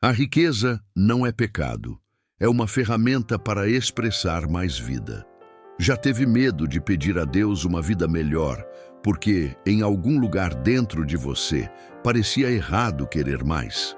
A riqueza não é pecado. É uma ferramenta para expressar mais vida. Já teve medo de pedir a Deus uma vida melhor, porque em algum lugar dentro de você parecia errado querer mais?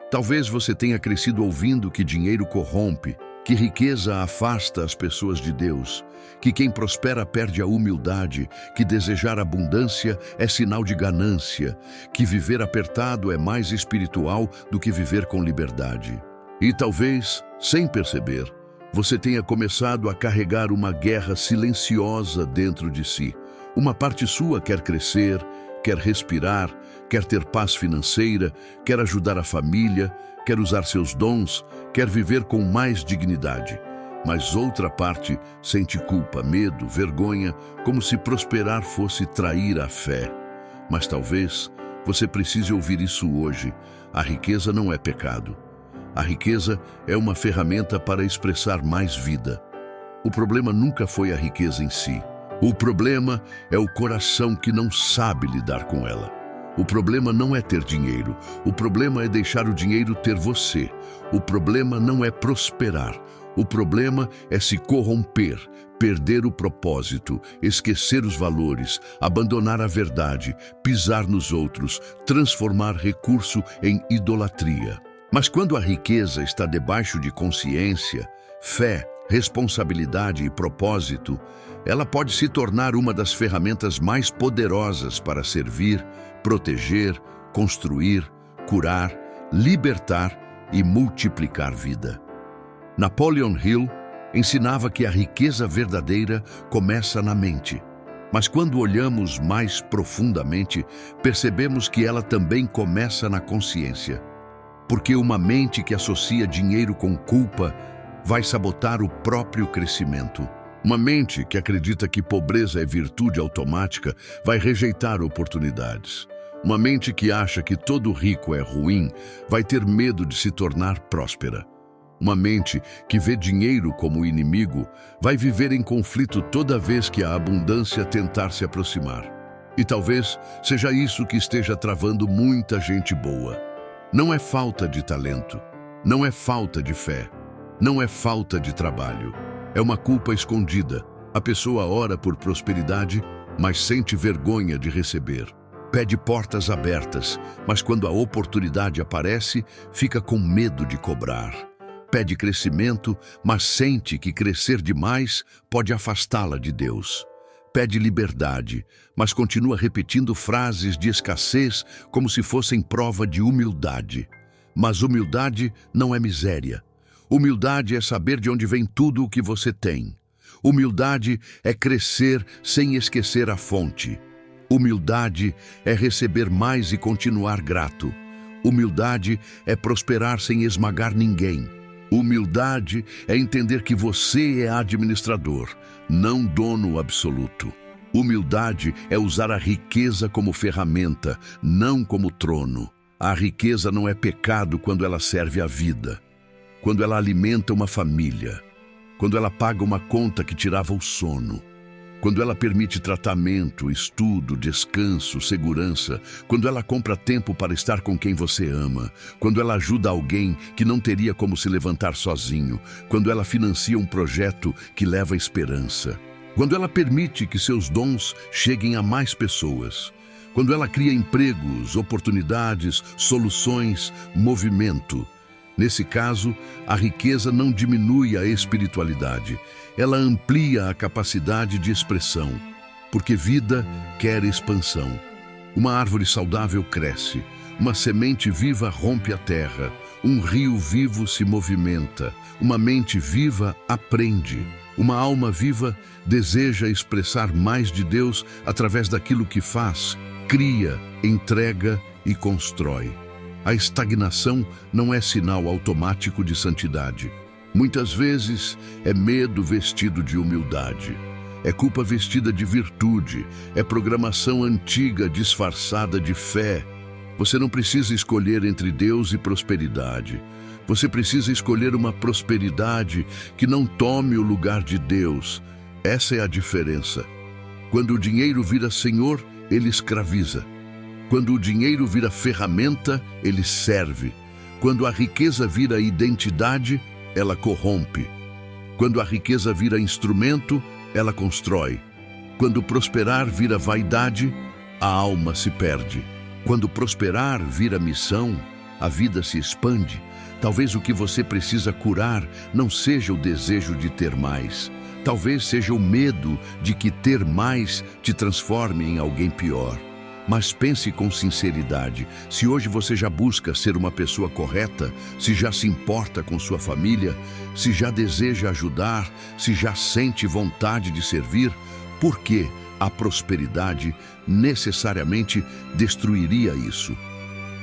Talvez você tenha crescido ouvindo que dinheiro corrompe, que riqueza afasta as pessoas de Deus, que quem prospera perde a humildade, que desejar abundância é sinal de ganância, que viver apertado é mais espiritual do que viver com liberdade. E talvez, sem perceber, você tenha começado a carregar uma guerra silenciosa dentro de si. Uma parte sua quer crescer, quer respirar, quer ter paz financeira, quer ajudar a família, quer usar seus dons, quer viver com mais dignidade. Mas outra parte sente culpa, medo, vergonha, como se prosperar fosse trair a fé. Mas talvez você precise ouvir isso hoje. A riqueza não é pecado. A riqueza é uma ferramenta para expressar mais vida. O problema nunca foi a riqueza em si. O problema é o coração que não sabe lidar com ela. O problema não é ter dinheiro. O problema é deixar o dinheiro ter você. O problema não é prosperar. O problema é se corromper, perder o propósito, esquecer os valores, abandonar a verdade, pisar nos outros, transformar recurso em idolatria. Mas quando a riqueza está debaixo de consciência, fé, responsabilidade e propósito, ela pode se tornar uma das ferramentas mais poderosas para servir, proteger, construir, curar, libertar e multiplicar vida. Napoleon Hill ensinava que a riqueza verdadeira começa na mente. Mas quando olhamos mais profundamente, percebemos que ela também começa na consciência. Porque uma mente que associa dinheiro com culpa vai sabotar o próprio crescimento. Uma mente que acredita que pobreza é virtude automática vai rejeitar oportunidades. Uma mente que acha que todo rico é ruim vai ter medo de se tornar próspera. Uma mente que vê dinheiro como inimigo vai viver em conflito toda vez que a abundância tentar se aproximar. E talvez seja isso que esteja travando muita gente boa. Não é falta de talento, não é falta de fé, não é falta de trabalho. É uma culpa escondida. A pessoa ora por prosperidade, mas sente vergonha de receber. Pede portas abertas, mas quando a oportunidade aparece, fica com medo de cobrar. Pede crescimento, mas sente que crescer demais pode afastá-la de Deus. Pede liberdade, mas continua repetindo frases de escassez como se fossem prova de humildade. Mas humildade não é miséria. Humildade é saber de onde vem tudo o que você tem. Humildade é crescer sem esquecer a fonte. Humildade é receber mais e continuar grato. Humildade é prosperar sem esmagar ninguém. Humildade é entender que você é administrador, não dono absoluto. Humildade é usar a riqueza como ferramenta, não como trono. A riqueza não é pecado quando ela serve à vida, quando ela alimenta uma família, quando ela paga uma conta que tirava o sono, quando ela permite tratamento, estudo, descanso, segurança, quando ela compra tempo para estar com quem você ama, quando ela ajuda alguém que não teria como se levantar sozinho, quando ela financia um projeto que leva esperança, quando ela permite que seus dons cheguem a mais pessoas, quando ela cria empregos, oportunidades, soluções, movimento. Nesse caso, a riqueza não diminui a espiritualidade, ela amplia a capacidade de expressão, porque vida quer expansão. Uma árvore saudável cresce, uma semente viva rompe a terra, um rio vivo se movimenta, uma mente viva aprende, uma alma viva deseja expressar mais de Deus através daquilo que faz, cria, entrega e constrói. A estagnação não é sinal automático de santidade. Muitas vezes é medo vestido de humildade, é culpa vestida de virtude, é programação antiga disfarçada de fé. Você não precisa escolher entre Deus e prosperidade. Você precisa escolher uma prosperidade que não tome o lugar de Deus. Essa é a diferença. Quando o dinheiro vira senhor, ele escraviza. Quando o dinheiro vira ferramenta, ele serve. Quando a riqueza vira identidade, ela corrompe. Quando a riqueza vira instrumento, ela constrói. Quando prosperar vira vaidade, a alma se perde. Quando prosperar vira missão, a vida se expande. Talvez o que você precisa curar não seja o desejo de ter mais. Talvez seja o medo de que ter mais te transforme em alguém pior. Mas pense com sinceridade, se hoje você já busca ser uma pessoa correta, se já se importa com sua família, se já deseja ajudar, se já sente vontade de servir, por que a prosperidade necessariamente destruiria isso?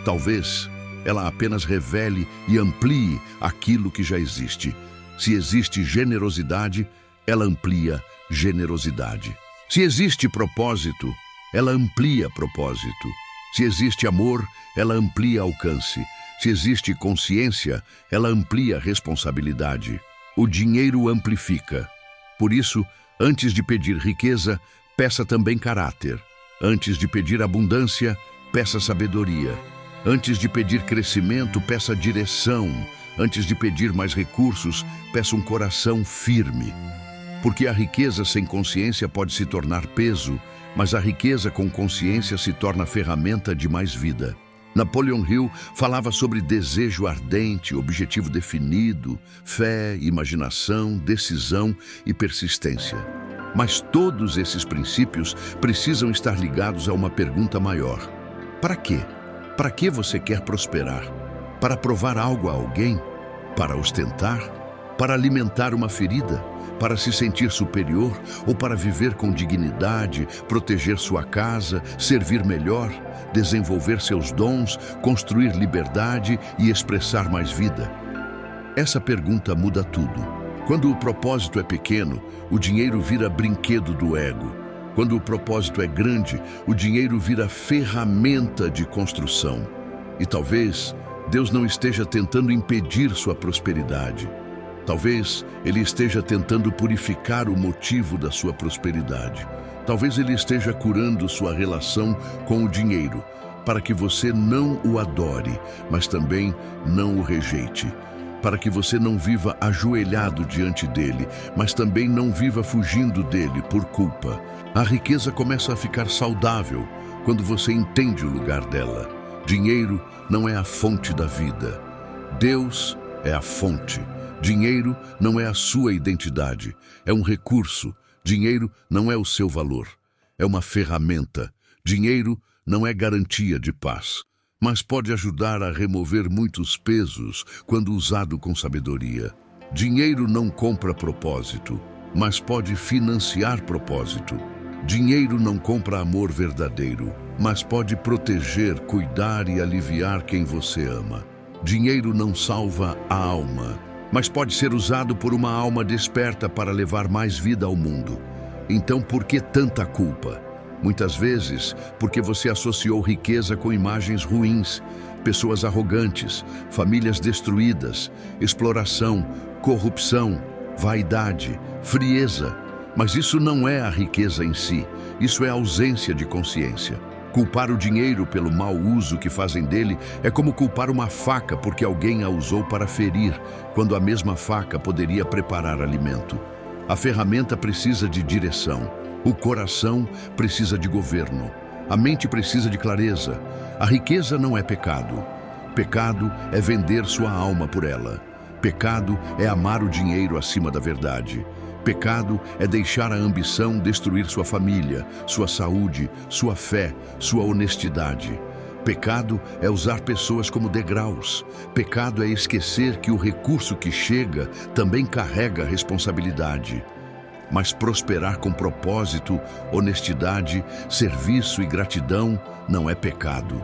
Talvez ela apenas revele e amplie aquilo que já existe. Se existe generosidade, ela amplia generosidade. Se existe propósito, ela amplia propósito. Se existe amor, ela amplia alcance. Se existe consciência, ela amplia responsabilidade. O dinheiro amplifica. Por isso, antes de pedir riqueza, peça também caráter. Antes de pedir abundância, peça sabedoria. Antes de pedir crescimento, peça direção. Antes de pedir mais recursos, peça um coração firme. Porque a riqueza sem consciência pode se tornar peso, mas a riqueza com consciência se torna ferramenta de mais vida. Napoleon Hill falava sobre desejo ardente, objetivo definido, fé, imaginação, decisão e persistência. Mas todos esses princípios precisam estar ligados a uma pergunta maior. Para quê? Para que você quer prosperar? Para provar algo a alguém? Para ostentar? Para alimentar uma ferida? Para se sentir superior ou para viver com dignidade, proteger sua casa, servir melhor, desenvolver seus dons, construir liberdade e expressar mais vida? Essa pergunta muda tudo. Quando o propósito é pequeno, o dinheiro vira brinquedo do ego. Quando o propósito é grande, o dinheiro vira ferramenta de construção. E talvez Deus não esteja tentando impedir sua prosperidade. Talvez Ele esteja tentando purificar o motivo da sua prosperidade. Talvez Ele esteja curando sua relação com o dinheiro, para que você não o adore, mas também não o rejeite. Para que você não viva ajoelhado diante dele, mas também não viva fugindo dele por culpa. A riqueza começa a ficar saudável quando você entende o lugar dela. Dinheiro não é a fonte da vida. Deus é a fonte. Dinheiro não é a sua identidade, é um recurso. Dinheiro não é o seu valor, é uma ferramenta. Dinheiro não é garantia de paz, mas pode ajudar a remover muitos pesos quando usado com sabedoria. Dinheiro não compra propósito, mas pode financiar propósito. Dinheiro não compra amor verdadeiro, mas pode proteger, cuidar e aliviar quem você ama. Dinheiro não salva a alma, mas pode ser usado por uma alma desperta para levar mais vida ao mundo. Então, por que tanta culpa? Muitas vezes, porque você associou riqueza com imagens ruins, pessoas arrogantes, famílias destruídas, exploração, corrupção, vaidade, frieza. Mas isso não é a riqueza em si, isso é ausência de consciência. Culpar o dinheiro pelo mau uso que fazem dele é como culpar uma faca porque alguém a usou para ferir, quando a mesma faca poderia preparar alimento. A ferramenta precisa de direção, o coração precisa de governo, a mente precisa de clareza. A riqueza não é pecado. Pecado é vender sua alma por ela. Pecado é amar o dinheiro acima da verdade. Pecado é deixar a ambição destruir sua família, sua saúde, sua fé, sua honestidade. Pecado é usar pessoas como degraus. Pecado é esquecer que o recurso que chega também carrega responsabilidade. Mas prosperar com propósito, honestidade, serviço e gratidão não é pecado.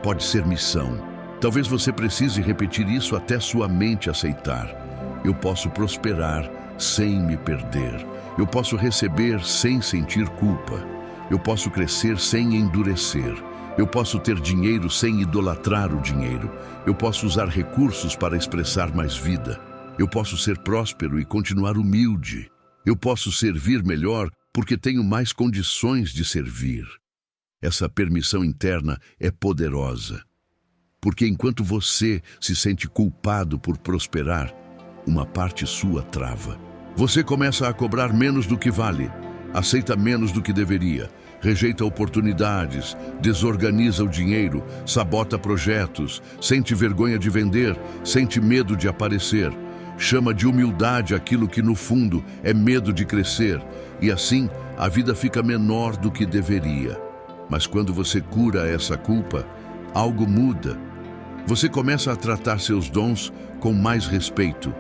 Pode ser missão. Talvez você precise repetir isso até sua mente aceitar. Eu posso prosperar sem me perder. Eu posso receber sem sentir culpa. Eu posso crescer sem endurecer. Eu posso ter dinheiro sem idolatrar o dinheiro. Eu posso usar recursos para expressar mais vida. Eu posso ser próspero e continuar humilde. Eu posso servir melhor porque tenho mais condições de servir. Essa permissão interna é poderosa. Porque enquanto você se sente culpado por prosperar, uma parte sua trava. Você começa a cobrar menos do que vale, aceita menos do que deveria, rejeita oportunidades, desorganiza o dinheiro, sabota projetos, sente vergonha de vender, sente medo de aparecer, chama de humildade aquilo que no fundo é medo de crescer, e assim a vida fica menor do que deveria. Mas quando você cura essa culpa, algo muda. Você começa a tratar seus dons com mais respeito.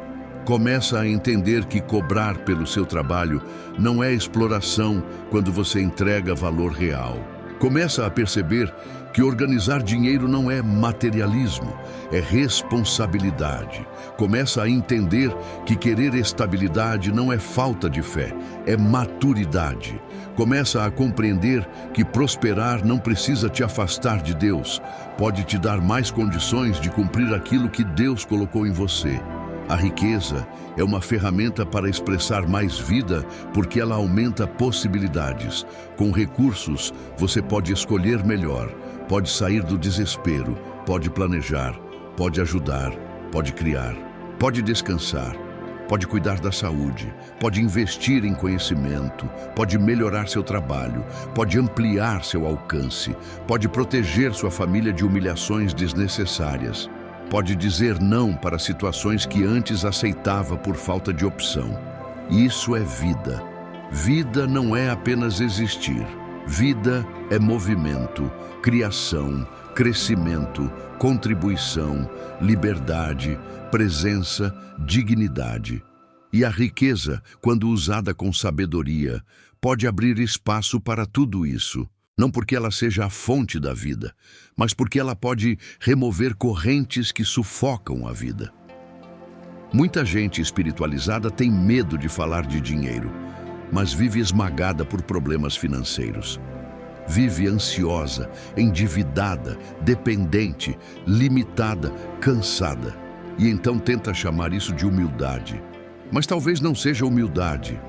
Começa a entender que cobrar pelo seu trabalho não é exploração quando você entrega valor real. Começa a perceber que organizar dinheiro não é materialismo, é responsabilidade. Começa a entender que querer estabilidade não é falta de fé, é maturidade. Começa a compreender que prosperar não precisa te afastar de Deus, pode te dar mais condições de cumprir aquilo que Deus colocou em você. A riqueza é uma ferramenta para expressar mais vida porque ela aumenta possibilidades. Com recursos, você pode escolher melhor, pode sair do desespero, pode planejar, pode ajudar, pode criar, pode descansar, pode cuidar da saúde, pode investir em conhecimento, pode melhorar seu trabalho, pode ampliar seu alcance, pode proteger sua família de humilhações desnecessárias. Pode dizer não para situações que antes aceitava por falta de opção. Isso é vida. Vida não é apenas existir. Vida é movimento, criação, crescimento, contribuição, liberdade, presença, dignidade. E a riqueza, quando usada com sabedoria, pode abrir espaço para tudo isso. Não porque ela seja a fonte da vida, mas porque ela pode remover correntes que sufocam a vida. Muita gente espiritualizada tem medo de falar de dinheiro, mas vive esmagada por problemas financeiros. Vive ansiosa, endividada, dependente, limitada, cansada. E então tenta chamar isso de humildade. Mas talvez não seja humildade.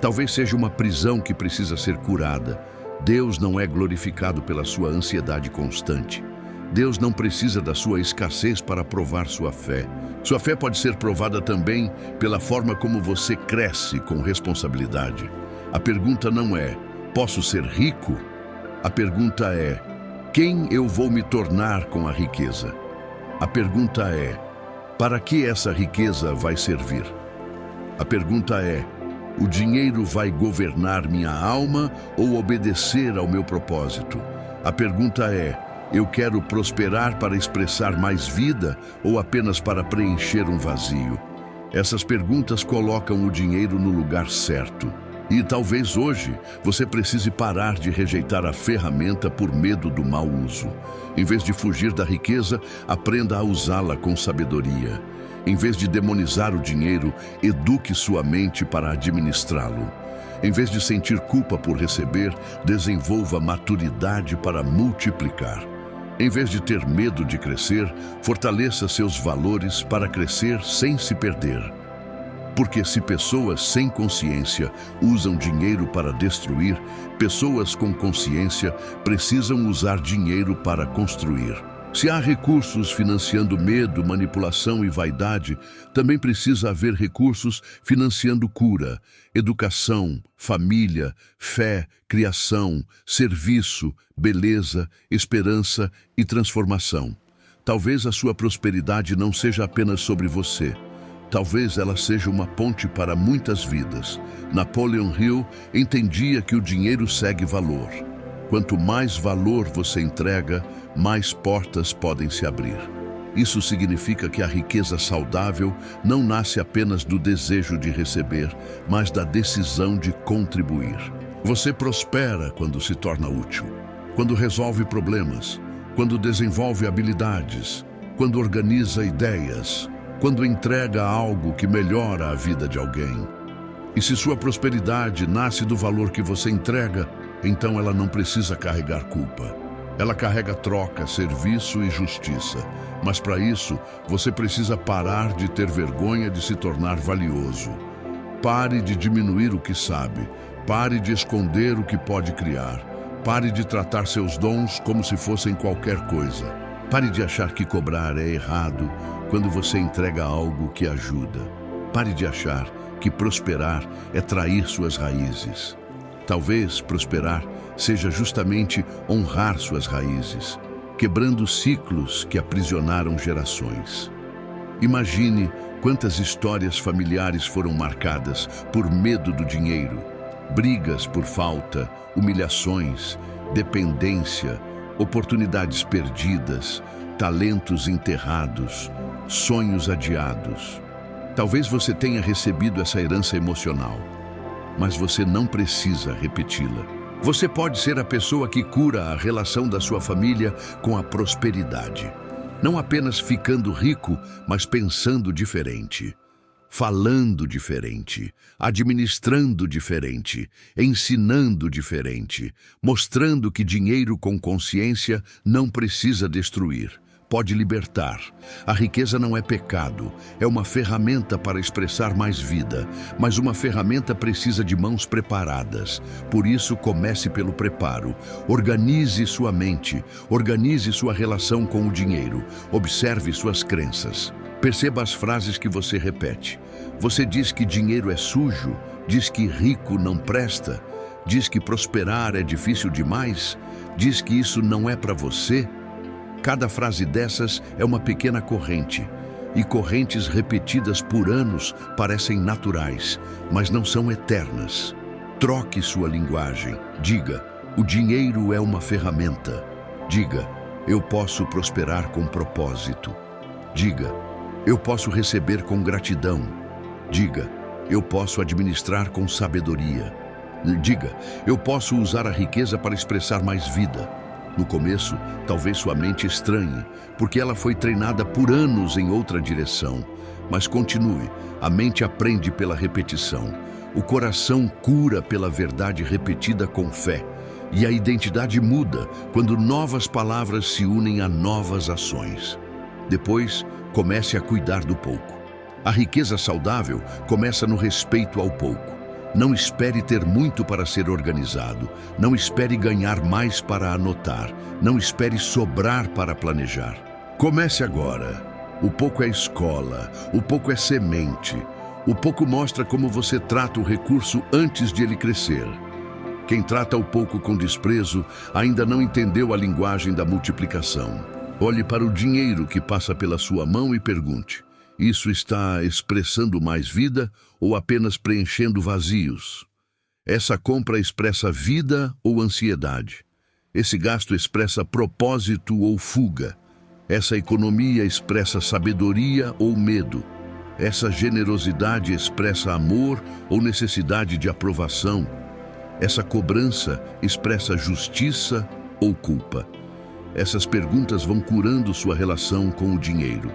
Talvez seja uma prisão que precisa ser curada. Deus não é glorificado pela sua ansiedade constante. Deus não precisa da sua escassez para provar sua fé. Sua fé pode ser provada também pela forma como você cresce com responsabilidade. A pergunta não é, posso ser rico? A pergunta é, quem eu vou me tornar com a riqueza? A pergunta é, para que essa riqueza vai servir? A pergunta é, o dinheiro vai governar minha alma ou obedecer ao meu propósito? A pergunta é, eu quero prosperar para expressar mais vida ou apenas para preencher um vazio? Essas perguntas colocam o dinheiro no lugar certo. E talvez hoje você precise parar de rejeitar a ferramenta por medo do mau uso. Em vez de fugir da riqueza, aprenda a usá-la com sabedoria. Em vez de demonizar o dinheiro, eduque sua mente para administrá-lo. Em vez de sentir culpa por receber, desenvolva maturidade para multiplicar. Em vez de ter medo de crescer, fortaleça seus valores para crescer sem se perder. Porque se pessoas sem consciência usam dinheiro para destruir, pessoas com consciência precisam usar dinheiro para construir. Se há recursos financiando medo, manipulação e vaidade, também precisa haver recursos financiando cura, educação, família, fé, criação, serviço, beleza, esperança e transformação. Talvez a sua prosperidade não seja apenas sobre você. Talvez ela seja uma ponte para muitas vidas. Napoleon Hill entendia que o dinheiro segue valor. Quanto mais valor você entrega, mais portas podem se abrir. Isso significa que a riqueza saudável não nasce apenas do desejo de receber, mas da decisão de contribuir. Você prospera quando se torna útil, quando resolve problemas, quando desenvolve habilidades, quando organiza ideias, quando entrega algo que melhora a vida de alguém. E se sua prosperidade nasce do valor que você entrega, então ela não precisa carregar culpa. Ela carrega troca, serviço e justiça. Mas para isso, você precisa parar de ter vergonha de se tornar valioso. Pare de diminuir o que sabe. Pare de esconder o que pode criar. Pare de tratar seus dons como se fossem qualquer coisa. Pare de achar que cobrar é errado quando você entrega algo que ajuda. Pare de achar que prosperar é trair suas raízes. Talvez prosperar seja justamente honrar suas raízes, quebrando ciclos que aprisionaram gerações. Imagine quantas histórias familiares foram marcadas por medo do dinheiro, brigas por falta, humilhações, dependência, oportunidades perdidas, talentos enterrados, sonhos adiados. Talvez você tenha recebido essa herança emocional, mas você não precisa repeti-la. Você pode ser a pessoa que cura a relação da sua família com a prosperidade. Não apenas ficando rico, mas pensando diferente, falando diferente, administrando diferente, ensinando diferente, mostrando que dinheiro com consciência não precisa destruir, pode libertar. A riqueza não é pecado, é uma ferramenta para expressar mais vida, mas uma ferramenta precisa de mãos preparadas. Por isso, comece pelo preparo. Organize sua mente, organize sua relação com o dinheiro, observe suas crenças. Perceba as frases que você repete. Você diz que dinheiro é sujo, diz que rico não presta, diz que prosperar é difícil demais, diz que isso não é para você. Cada frase dessas é uma pequena corrente, e correntes repetidas por anos parecem naturais, mas não são eternas. Troque sua linguagem. Diga, o dinheiro é uma ferramenta. Diga, eu posso prosperar com propósito. Diga, eu posso receber com gratidão. Diga, eu posso administrar com sabedoria. Diga, eu posso usar a riqueza para expressar mais vida. No começo, talvez sua mente estranhe, porque ela foi treinada por anos em outra direção. Mas continue, a mente aprende pela repetição. O coração cura pela verdade repetida com fé. E a identidade muda quando novas palavras se unem a novas ações. Depois, comece a cuidar do pouco. A riqueza saudável começa no respeito ao pouco. Não espere ter muito para ser organizado. Não espere ganhar mais para anotar. Não espere sobrar para planejar. Comece agora. O pouco é escola. O pouco é semente. O pouco mostra como você trata o recurso antes de ele crescer. Quem trata o pouco com desprezo ainda não entendeu a linguagem da multiplicação. Olhe para o dinheiro que passa pela sua mão e pergunte: isso está expressando mais vida ou apenas preenchendo vazios? Essa compra expressa vida ou ansiedade? Esse gasto expressa propósito ou fuga? Essa economia expressa sabedoria ou medo? Essa generosidade expressa amor ou necessidade de aprovação? Essa cobrança expressa justiça ou culpa? Essas perguntas vão curando sua relação com o dinheiro.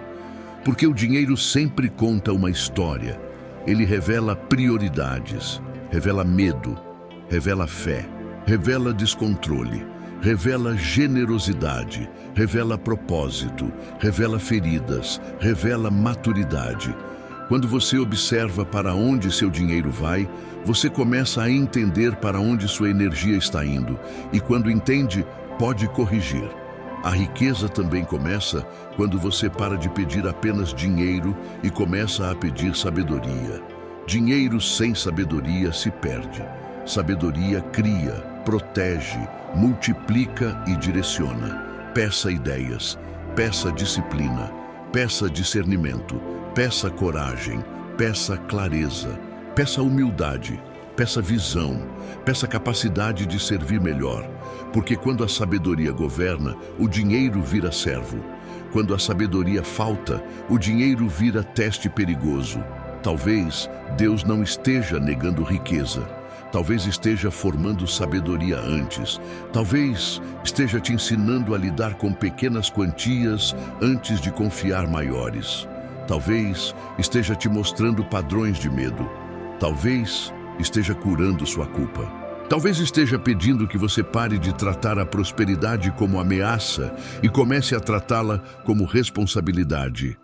Porque o dinheiro sempre conta uma história. Ele revela prioridades, revela medo, revela fé, revela descontrole, revela generosidade, revela propósito, revela feridas, revela maturidade. Quando você observa para onde seu dinheiro vai, você começa a entender para onde sua energia está indo. E quando entende, pode corrigir. A riqueza também começa quando você para de pedir apenas dinheiro e começa a pedir sabedoria. Dinheiro sem sabedoria se perde. Sabedoria cria, protege, multiplica e direciona. Peça ideias, peça disciplina, peça discernimento, peça coragem, peça clareza, peça humildade, peça visão, peça capacidade de servir melhor. Porque quando a sabedoria governa, o dinheiro vira servo. Quando a sabedoria falta, o dinheiro vira teste perigoso. Talvez Deus não esteja negando riqueza. Talvez esteja formando sabedoria antes. Talvez esteja te ensinando a lidar com pequenas quantias antes de confiar maiores. Talvez esteja te mostrando padrões de medo. Talvez esteja curando sua culpa. Talvez esteja pedindo que você pare de tratar a prosperidade como ameaça e comece a tratá-la como responsabilidade.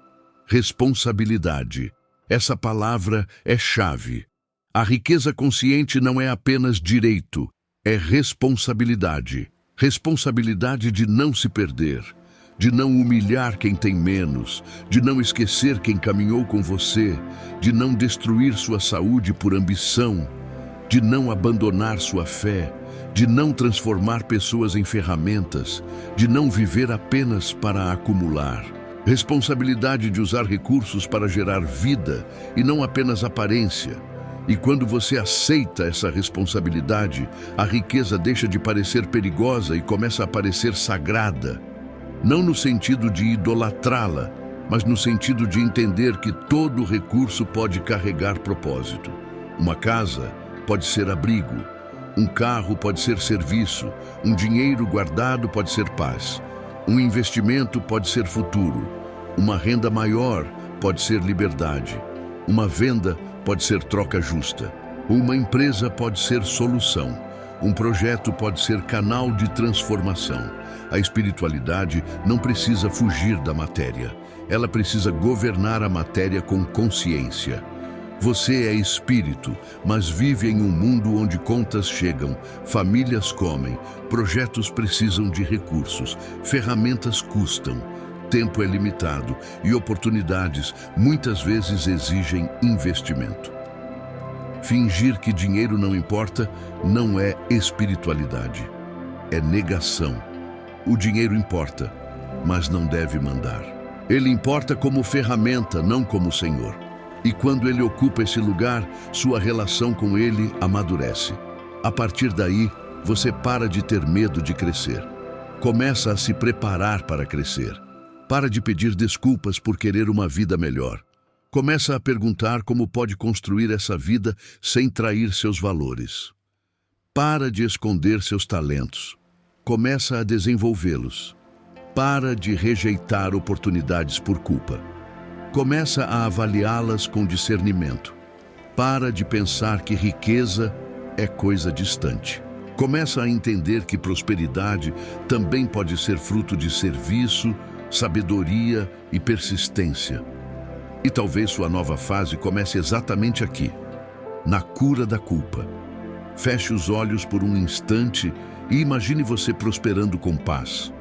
Responsabilidade. Essa palavra é chave. A riqueza consciente não é apenas direito, é responsabilidade. Responsabilidade de não se perder, de não humilhar quem tem menos, de não esquecer quem caminhou com você, de não destruir sua saúde por ambição, de não abandonar sua fé, de não transformar pessoas em ferramentas, de não viver apenas para acumular. Responsabilidade de usar recursos para gerar vida e não apenas aparência. E quando você aceita essa responsabilidade, a riqueza deixa de parecer perigosa e começa a parecer sagrada. Não no sentido de idolatrá-la, mas no sentido de entender que todo recurso pode carregar propósito. Uma casa pode ser abrigo, um carro pode ser serviço, um dinheiro guardado pode ser paz, um investimento pode ser futuro, uma renda maior pode ser liberdade, uma venda pode ser troca justa, uma empresa pode ser solução, um projeto pode ser canal de transformação. A espiritualidade não precisa fugir da matéria, ela precisa governar a matéria com consciência. Você é espírito, mas vive em um mundo onde contas chegam, famílias comem, projetos precisam de recursos, ferramentas custam, tempo é limitado e oportunidades muitas vezes exigem investimento. Fingir que dinheiro não importa não é espiritualidade, é negação. O dinheiro importa, mas não deve mandar. Ele importa como ferramenta, não como Senhor. E quando ele ocupa esse lugar, sua relação com ele amadurece. A partir daí, você para de ter medo de crescer. Começa a se preparar para crescer. Para de pedir desculpas por querer uma vida melhor. Começa a perguntar como pode construir essa vida sem trair seus valores. Para de esconder seus talentos. Começa a desenvolvê-los. Para de rejeitar oportunidades por culpa. Começa a avaliá-las com discernimento. Para de pensar que riqueza é coisa distante. Começa a entender que prosperidade também pode ser fruto de serviço, sabedoria e persistência. E talvez sua nova fase comece exatamente aqui, na cura da culpa. Feche os olhos por um instante e imagine você prosperando com paz.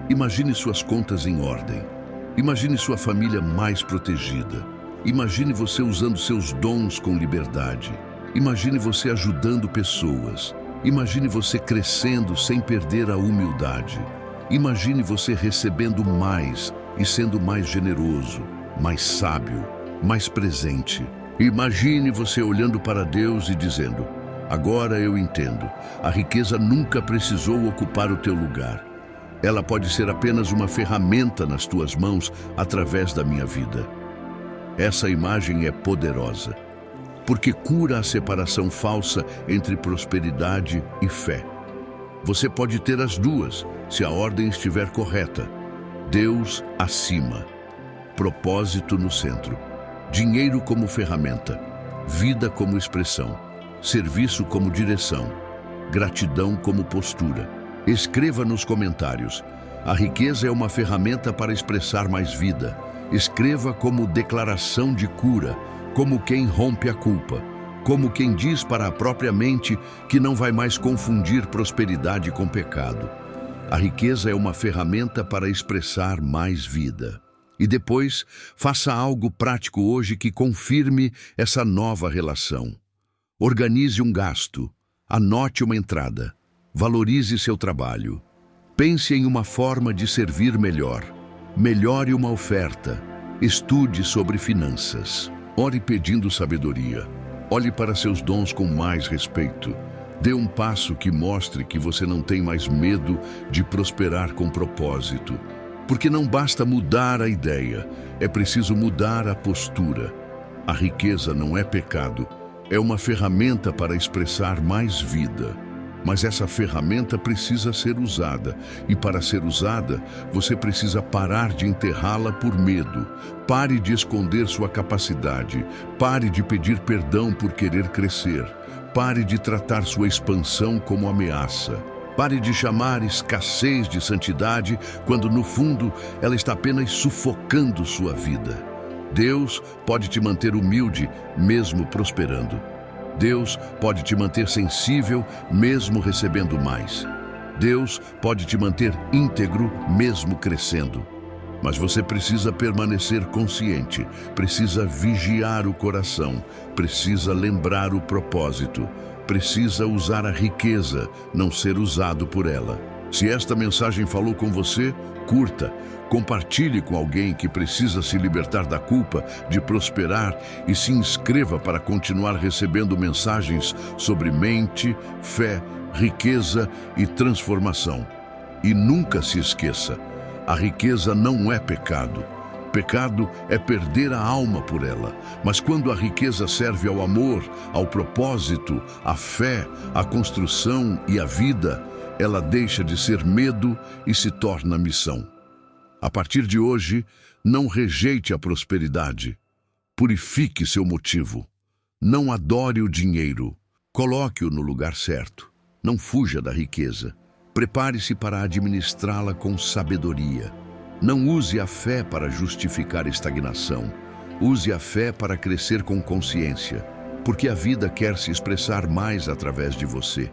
Imagine suas contas em ordem. Imagine sua família mais protegida. Imagine você usando seus dons com liberdade. Imagine você ajudando pessoas. Imagine você crescendo sem perder a humildade. Imagine você recebendo mais e sendo mais generoso, mais sábio, mais presente. Imagine você olhando para Deus e dizendo: agora eu entendo, a riqueza nunca precisou ocupar o teu lugar. Ela pode ser apenas uma ferramenta nas tuas mãos através da minha vida. Essa imagem é poderosa, porque cura a separação falsa entre prosperidade e fé. Você pode ter as duas, se a ordem estiver correta. Deus acima, propósito no centro, dinheiro como ferramenta, vida como expressão, serviço como direção, gratidão como postura. Escreva nos comentários: a riqueza é uma ferramenta para expressar mais vida. Escreva como declaração de cura, como quem rompe a culpa, como quem diz para a própria mente que não vai mais confundir prosperidade com pecado. A riqueza é uma ferramenta para expressar mais vida. E depois, faça algo prático hoje que confirme essa nova relação. Organize um gasto, anote uma entrada, valorize seu trabalho. Pense em uma forma de servir melhor. Melhore uma oferta. Estude sobre finanças. Ore pedindo sabedoria. Olhe para seus dons com mais respeito. Dê um passo que mostre que você não tem mais medo de prosperar com propósito. Porque não basta mudar a ideia, é preciso mudar a postura. A riqueza não é pecado, é uma ferramenta para expressar mais vida. Mas essa ferramenta precisa ser usada, e para ser usada, você precisa parar de enterrá-la por medo. Pare de esconder sua capacidade, pare de pedir perdão por querer crescer, pare de tratar sua expansão como ameaça. Pare de chamar escassez de santidade, quando no fundo ela está apenas sufocando sua vida. Deus pode te manter humilde, mesmo prosperando. Deus pode te manter sensível, mesmo recebendo mais. Deus pode te manter íntegro, mesmo crescendo. Mas você precisa permanecer consciente, precisa vigiar o coração, precisa lembrar o propósito, precisa usar a riqueza, não ser usado por ela. Se esta mensagem falou com você, curta, compartilhe com alguém que precisa se libertar da culpa, de prosperar e se inscreva para continuar recebendo mensagens sobre mente, fé, riqueza e transformação. E nunca se esqueça, a riqueza não é pecado. Pecado é perder a alma por ela. Mas quando a riqueza serve ao amor, ao propósito, à fé, à construção e à vida, ela deixa de ser medo e se torna missão. A partir de hoje, não rejeite a prosperidade. Purifique seu motivo. Não adore o dinheiro. Coloque-o no lugar certo. Não fuja da riqueza. Prepare-se para administrá-la com sabedoria. Não use a fé para justificar estagnação. Use a fé para crescer com consciência, porque a vida quer se expressar mais através de você.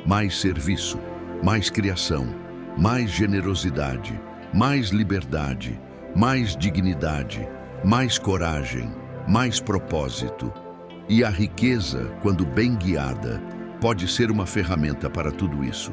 Mais serviço, mais criação, mais generosidade, mais liberdade, mais dignidade, mais coragem, mais propósito. E a riqueza, quando bem guiada, pode ser uma ferramenta para tudo isso.